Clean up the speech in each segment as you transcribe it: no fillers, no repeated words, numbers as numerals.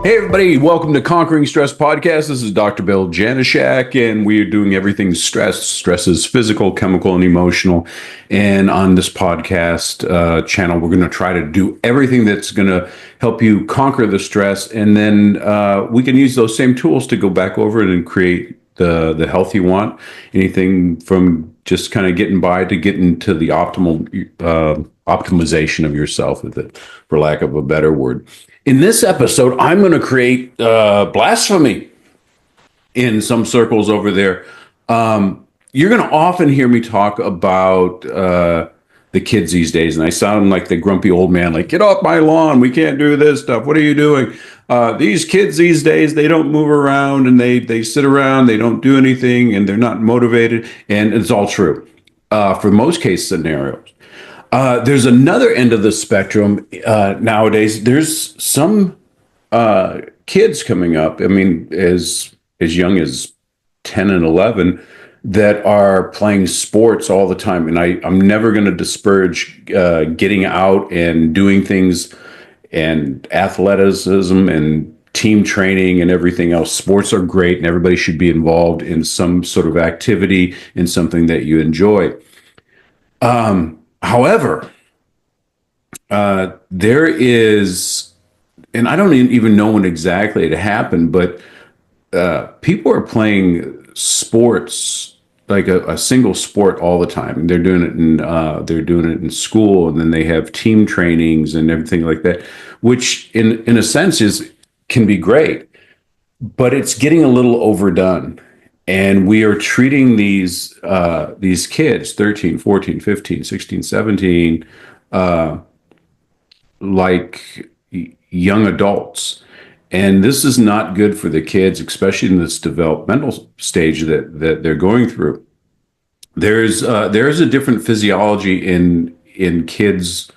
Hey, everybody, welcome to Conquering Stress Podcast. This is Dr. Bill Janeshak, and we are doing everything stress. Stress is physical, chemical, and emotional. And on this podcast channel, we're going to try to do everything that's going to help you conquer the stress. And then we can use those same tools to go back over it and create the health you want. Anything from just kind of getting by to getting to the optimal optimization of yourself, for lack of a better word. In this episode, I'm going to create blasphemy in some circles over there. You're going to often hear me talk about the kids these days, and I sound like the grumpy old man, like, get off my lawn. We can't do this stuff. What are you doing? These kids these days, they don't move around, and they sit around. They don't do anything, and they're not motivated. And it's all true for most case scenarios. There's another end of the spectrum nowadays. There's some kids coming up. I mean, as young as 10 and 11 that are playing sports all the time. And I'm never going to disparage getting out and doing things and athleticism and team training and everything else. Sports are great, and everybody should be involved in some sort of activity in something that you enjoy. However, there is, and I don't even know when exactly it happened, but people are playing sports, like a single sport, all the time. And they're doing it in school, and then they have team trainings and everything like that, which in a sense can be great, but it's getting a little overdone. And we are treating these kids, 13, 14, 15, 16, 17, like young adults. And this is not good for the kids, especially in this developmental stage that they're going through. There's a different physiology in kids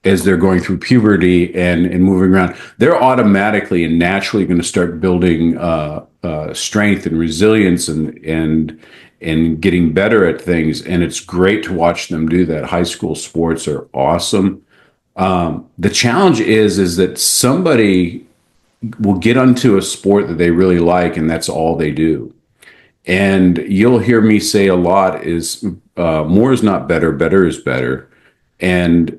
as they're going through puberty and moving around. They're automatically and naturally going to start building strength and resilience and getting better at things. And it's great to watch them do that. High school sports are awesome. The challenge is that somebody will get onto a sport that they really like, and that's all they do. And you'll hear me say a lot is more is not better, better is better. And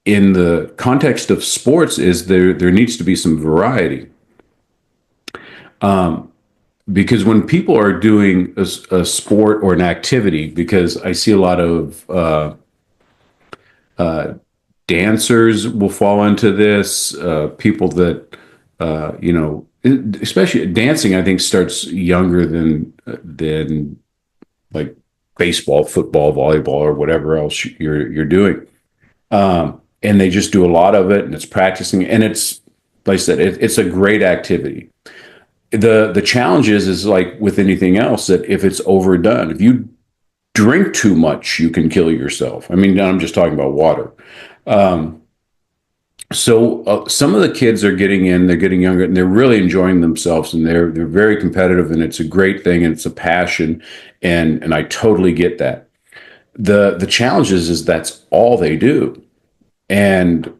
in the context of sports is there needs to be some variety. Because when people are doing a sport or an activity, because I see a lot of dancers will fall into this, people that, especially dancing, I think starts younger than like baseball, football, volleyball, or whatever else you're doing. And they just do a lot of it, and it's practicing, and it's, like I said, it's a great activity. The challenge is like with anything else, that if it's overdone, if you drink too much, you can kill yourself. I mean, I'm just talking about water. So some of the kids are they're getting younger, and they're really enjoying themselves, and they're very competitive, and it's a great thing, and it's a passion, and I totally get that. The challenge is that's all they do. And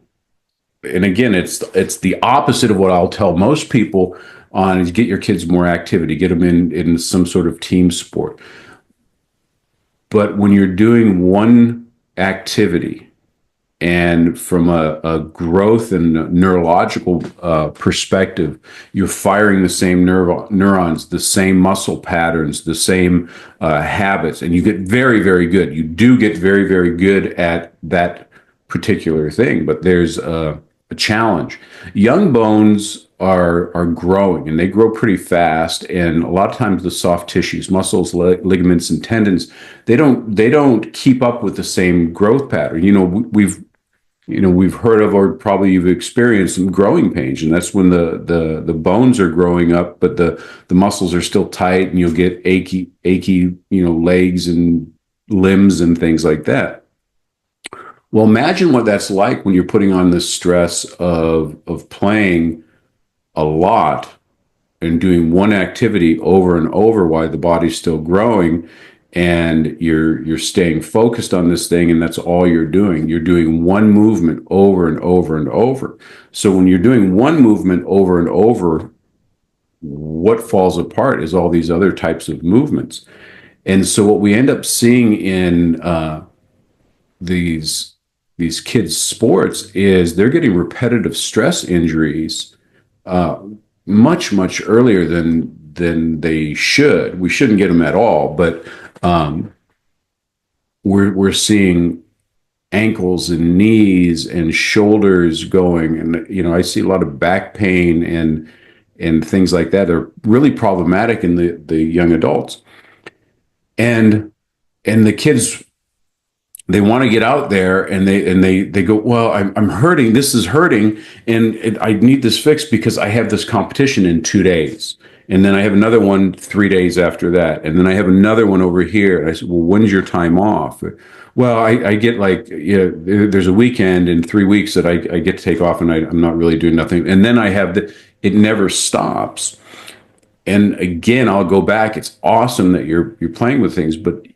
again, it's the opposite of what I'll tell most people on is get your kids more activity, get them in some sort of team sport. But when you're doing one activity, and from a growth and neurological perspective, you're firing the same neurons, the same muscle patterns, the same habits, and you get very, very good. You do get very, very good at that particular thing, but there's a challenge. Young bones are growing, and they grow pretty fast, and a lot of times the soft tissues, muscles, ligaments, and tendons, they don't keep up with the same growth pattern. We've heard of, or probably you've experienced, some growing pains, and that's when the bones are growing up, but the muscles are still tight, and you'll get achy legs and limbs and things like that. Well, imagine what that's like when you're putting on the stress of playing a lot and doing one activity over and over while the body's still growing, and you're staying focused on this thing, and that's all you're doing one movement over and over and over. So when you're doing one movement over and over, what falls apart is all these other types of movements. And so what we end up seeing in these these kids sports is they're getting repetitive stress injuries uh, much earlier than they should. We shouldn't get them at all, but um, we're seeing ankles and knees and shoulders going, and I see a lot of back pain and things like that are really problematic in the young adults, and the kids, they want to get out there, and they go, well, I'm hurting, this is hurting, and I need this fixed because I have this competition in 2 days, and then I have another one 3 days after that, and then I have another one over here. And I said, well, when's your time off? Well, I get like, there's a weekend in 3 weeks that I get to take off, and I'm not really doing nothing, and then I have it never stops. And again, I'll go back, it's awesome that you're playing with things, but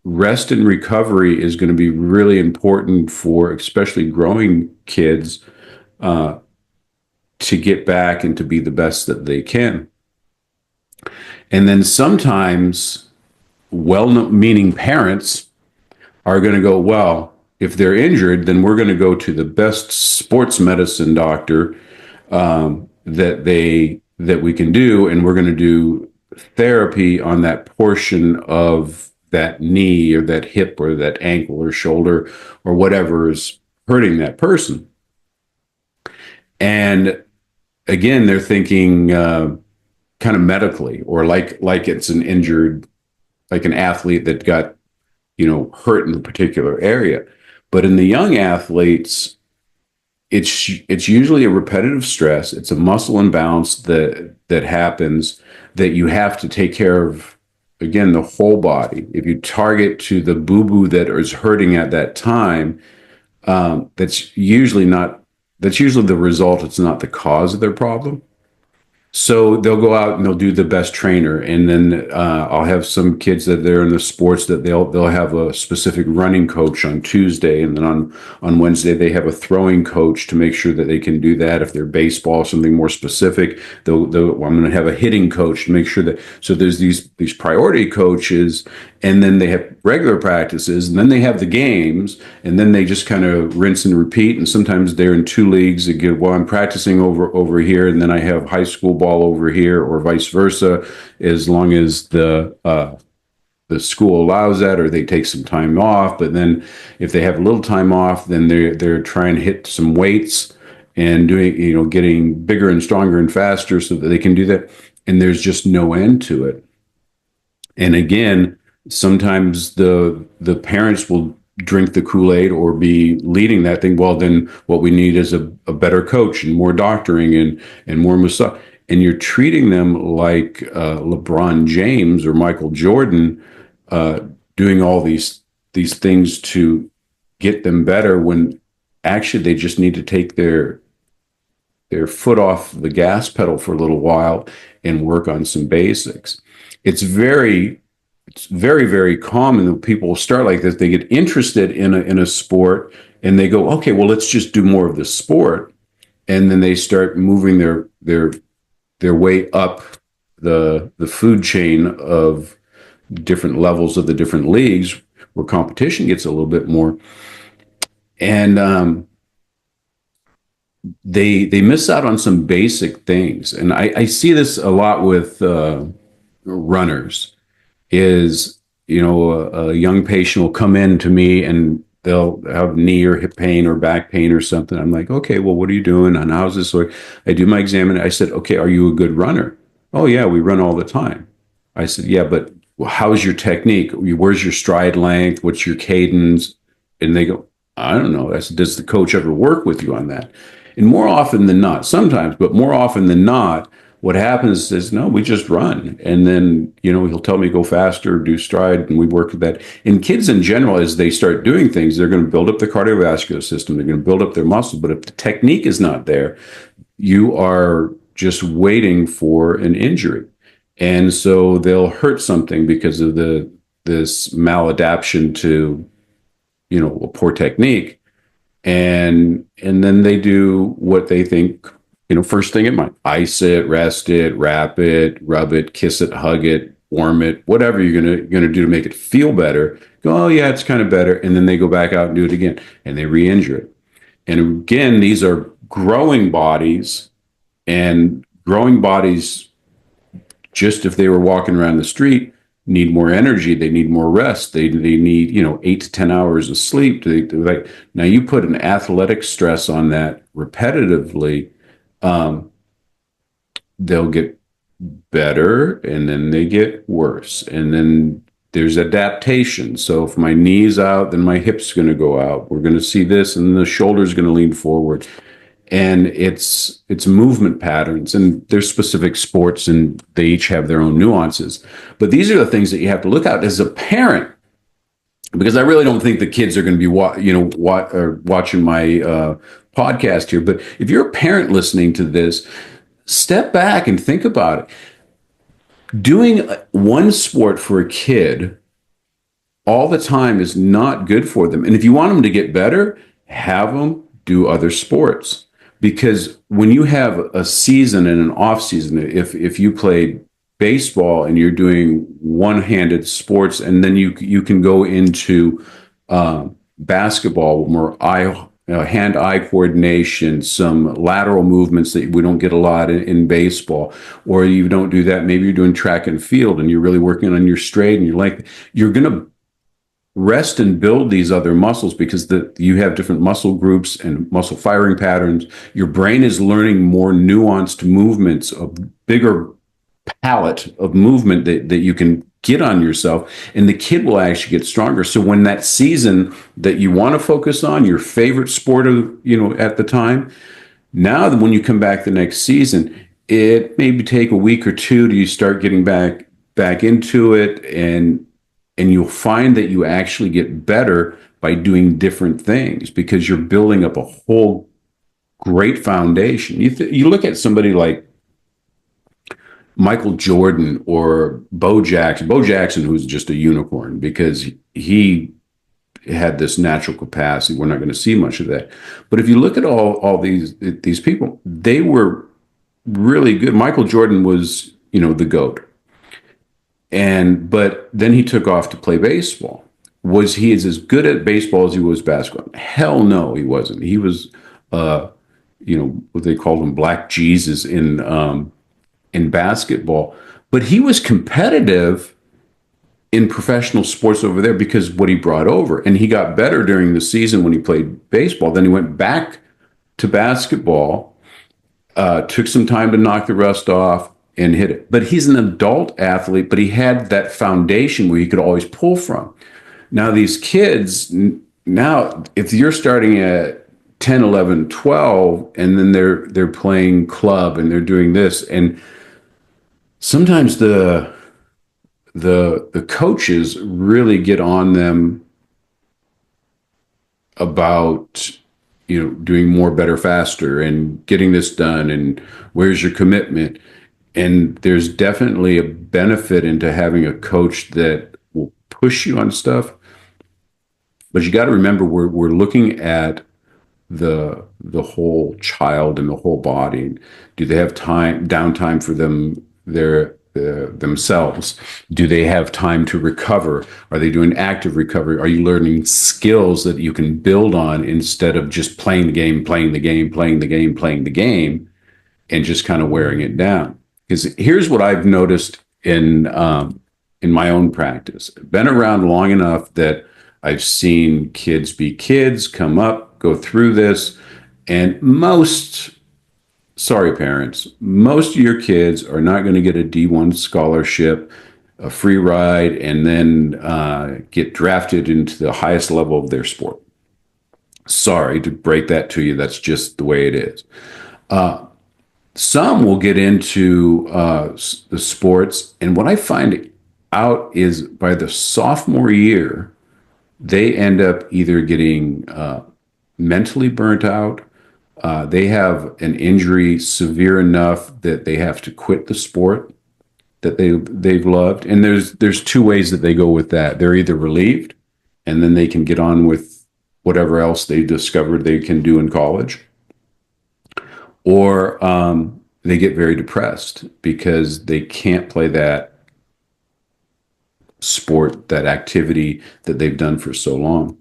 rest and recovery is going to be really important for especially growing kids uh, to get back and to be the best that they can. And then sometimes well-meaning parents are going to go, well, if they're injured, then we're going to go to the best sports medicine doctor that we can do, and we're going to do therapy on that portion of that knee or that hip or that ankle or shoulder or whatever is hurting that person. And again, they're thinking kind of medically, or like it's an injured, like an athlete that got hurt in a particular area. But in the young athletes, it's usually a repetitive stress. It's a muscle imbalance that happens, that you have to take care of, again, the whole body. If you target to the boo-boo that is hurting at that time, that's usually the result. It's not the cause of their problem. So they'll go out and they'll do the best trainer, and then I'll have some kids that they're in the sports that they'll have a specific running coach on Tuesday, and then on Wednesday they have a throwing coach to make sure that they can do that. If they're baseball, something more specific, I'm going to have a hitting coach to make sure that. So there's these priority coaches, and then they have regular practices, and then they have the games, and then they just kind of rinse and repeat. And sometimes they're in two leagues again. Well, I'm practicing over here, and then I have high school ball over here, or vice versa, as long as the school allows that, or they take some time off. But then if they have a little time off, then they're trying to hit some weights and doing, getting bigger and stronger and faster so that they can do that. And there's just no end to it. And again, sometimes the parents will drink the Kool-Aid or be leading that thing. Well, then what we need is a better coach and more doctoring and more massage. And you're treating them like LeBron James or Michael Jordan, doing all these things to get them better, when actually they just need to take their foot off the gas pedal for a little while and work on some basics. It's very, very common that people start like this. They get interested in a sport, and they go, okay, well, let's just do more of this sport. And then they start moving their way up the food chain of different levels of the different leagues, where competition gets a little bit more. And they miss out on some basic things. And I see this a lot with runners. Is, a young patient will come in to me, and they'll have knee or hip pain or back pain or something. I'm like, okay, well, what are you doing? And how's this work? I do my exam. I said, okay, are you a good runner? Oh, yeah, we run all the time. I said, yeah, but how's your technique? Where's your stride length? What's your cadence? And they go, I don't know. I said, does the coach ever work with you on that? And more often than not, sometimes, but more often than not, what happens is, no, we just run. And then, he'll tell me go faster, do stride, and we work with that. And kids in general, as they start doing things, they're going to build up the cardiovascular system. They're going to build up their muscle. But if the technique is not there, you are just waiting for an injury. And so they'll hurt something because of this maladaptation to, a poor technique, and then they do what they think, first thing in mind: ice it, rest it, wrap it, rub it, kiss it, hug it, warm it, whatever you're gonna do to make it feel better. Go, oh yeah, it's kind of better, and then they go back out and do it again, and they re-injure it. And again, these are growing bodies, and growing bodies, just if they were walking around the street, need more energy. They need more rest. They need 8 to 10 hours of sleep. Like, now you put an athletic stress on that repetitively, they'll get better, and then they get worse, and then there's adaptation. So if my knee's out, then my hip's going to go out. We're going to see this, and the shoulder's going to lean forward. And it's movement patterns, and there's specific sports, and they each have their own nuances. But these are the things that you have to look at as a parent, because I really don't think the kids are going to be watching my podcast here. But if you're a parent listening to this, step back and think about it. Doing one sport for a kid all the time is not good for them. And if you want them to get better, have them do other sports. Because when you have a season and an off season, if you play baseball and you're doing one-handed sports, and then you can go into basketball, more hand-eye coordination, some lateral movements that we don't get a lot in baseball. Or you don't do that, maybe you're doing track and field and you're really working on your straight and your length. You're going to rest and build these other muscles, because you have different muscle groups and muscle firing patterns. Your brain is learning more nuanced movements, a bigger palette of movement that you can get on yourself, and the kid will actually get stronger. So when that season that you want to focus on, your favorite sport at the time, now when you come back the next season, it maybe take a week or two till you start getting back into it, and you'll find that you actually get better by doing different things, because you're building up a whole great foundation. You look at somebody like Michael Jordan or Bo Jackson. Bo Jackson, who's just a unicorn because he had this natural capacity. We're not going to see much of that. But if you look at all these people, they were really good. Michael Jordan was, the GOAT. But then he took off to play baseball. Was he as good at baseball as he was basketball? Hell no, he wasn't. He was, what they called him, Black Jesus in basketball. But he was competitive in professional sports over there because what he brought over. And he got better during the season when he played baseball. Then he went back to basketball, took some time to knock the rust off, and hit it. But he's an adult athlete, but he had that foundation where he could always pull from. Now these kids, if you're starting at 10, 11, 12, and then they're playing club and they're doing this, and sometimes the coaches really get on them about doing more, better, faster, and getting this done, and where's your commitment. And there's definitely a benefit into having a coach that will push you on stuff. But you got to remember, we're looking at the whole child and the whole body. Do they have downtime for themselves? Do they have time to recover? Are they doing active recovery? Are you learning skills that you can build on instead of just playing the game, and just kind of wearing it down? Because here's what I've noticed in my own practice. I've been around long enough that I've seen kids be kids, come up, go through this, and sorry parents, most of your kids are not going to get a D1 scholarship, a free ride, and then get drafted into the highest level of their sport. Sorry to break that to you. That's just the way it is. Some will get into the sports, and what I find out is by the sophomore year, they end up either getting mentally burnt out. They have an injury severe enough that they have to quit the sport. that they've loved. And there's two ways that they go with that. They're either relieved, and then they can get on with whatever else they discovered they can do in college, or they get very depressed because they can't play that sport, that activity that they've done for so long.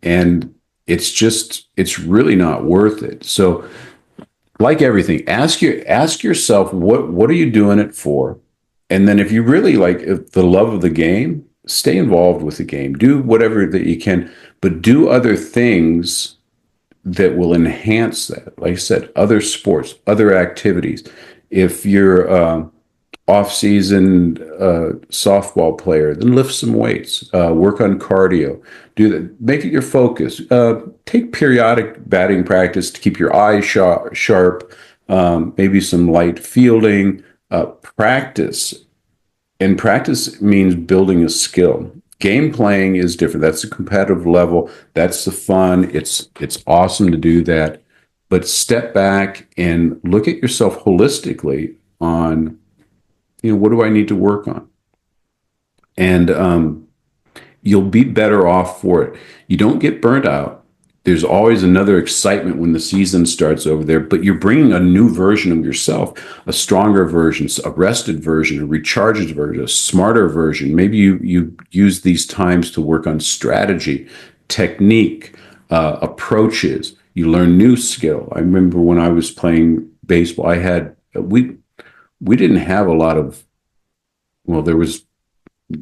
And it's really not worth it. So like everything, ask yourself, what are you doing it for? And then if you really like the love of the game, stay involved with the game. Do whatever that you can, but do other things that will enhance that. Like I said, other sports, other activities. If you're off-season softball player, then lift some weights, work on cardio, do that, make it your focus. Take periodic batting practice to keep your eyes sharp, maybe some light fielding, practice. And practice means building a skill. Game playing is different. That's the competitive level. That's the fun. It's awesome to do that. But step back and look at yourself holistically on, what do I need to work on? And you'll be better off for it. You don't get burnt out. There's always another excitement when the season starts over there, but you're bringing a new version of yourself, a stronger version, a rested version, a recharged version, a smarter version. Maybe you use these times to work on strategy, technique, approaches. You learn new skill. I remember when I was playing baseball, we didn't have a lot of, there was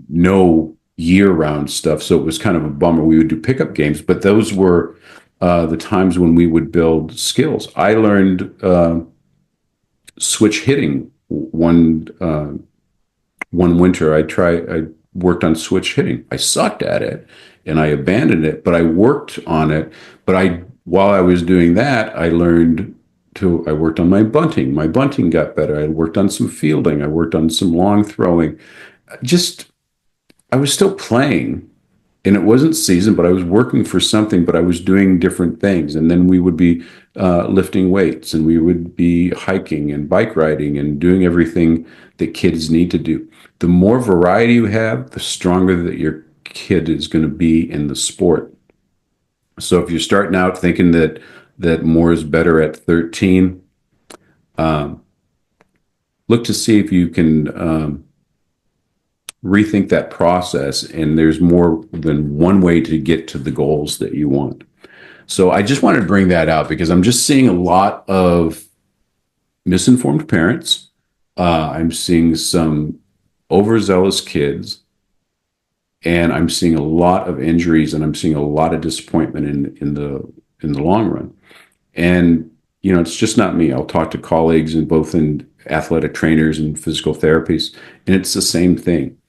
no year-round stuff, so it was kind of a bummer. We would do pickup games, but those were the times when we would build skills. I learned switch hitting one winter. I worked on switch hitting. I sucked at it, and I abandoned it, but I worked on it. But while I was doing that, I worked on my bunting. My bunting got better. I worked on some fielding. I worked on some long throwing. I was still playing, and it wasn't season, but I was working for something, but I was doing different things. And then we would be lifting weights, and we would be hiking and bike riding and doing everything that kids need to do. The more variety you have, the stronger that your kid is going to be in the sport. So if you're starting out thinking that more is better at 13, look to see if you can rethink that process, and there's more than one way to get to the goals that you want. So I just wanted to bring that out because I'm just seeing a lot of misinformed parents. I'm seeing some overzealous kids, and I'm seeing a lot of injuries, and I'm seeing a lot of disappointment in the long run. And it's just not me. I'll talk to colleagues in athletic trainers and physical therapists, and it's the same thing.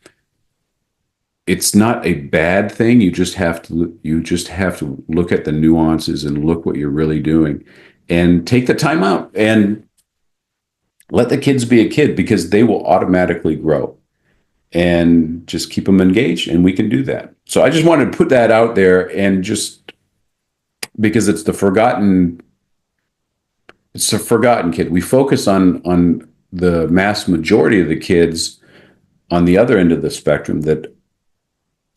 It's not a bad thing. You just have to look at the nuances and look what you're really doing, and take the time out and let the kids be a kid, because they will automatically grow, and just keep them engaged, and we can do that. So I just wanted to put that out there, and just because it's a forgotten kid. We focus on the mass majority of the kids on the other end of the spectrum that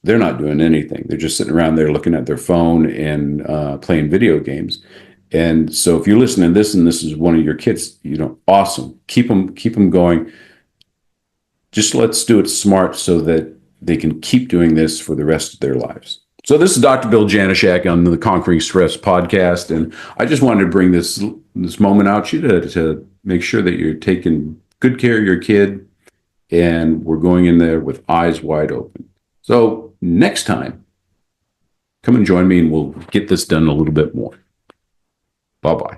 they're not doing anything. They're just sitting around there looking at their phone and playing video games. And so if you're listening to this and this is one of your kids, awesome. Keep them going. Just let's do it smart so that they can keep doing this for the rest of their lives. So this is Dr. Bill Janeshak on the Conquering Stress podcast, and I just wanted to bring this moment out to you to make sure that you're taking good care of your kid, and we're going in there with eyes wide open. So next time, come and join me, and we'll get this done a little bit more. Bye-bye.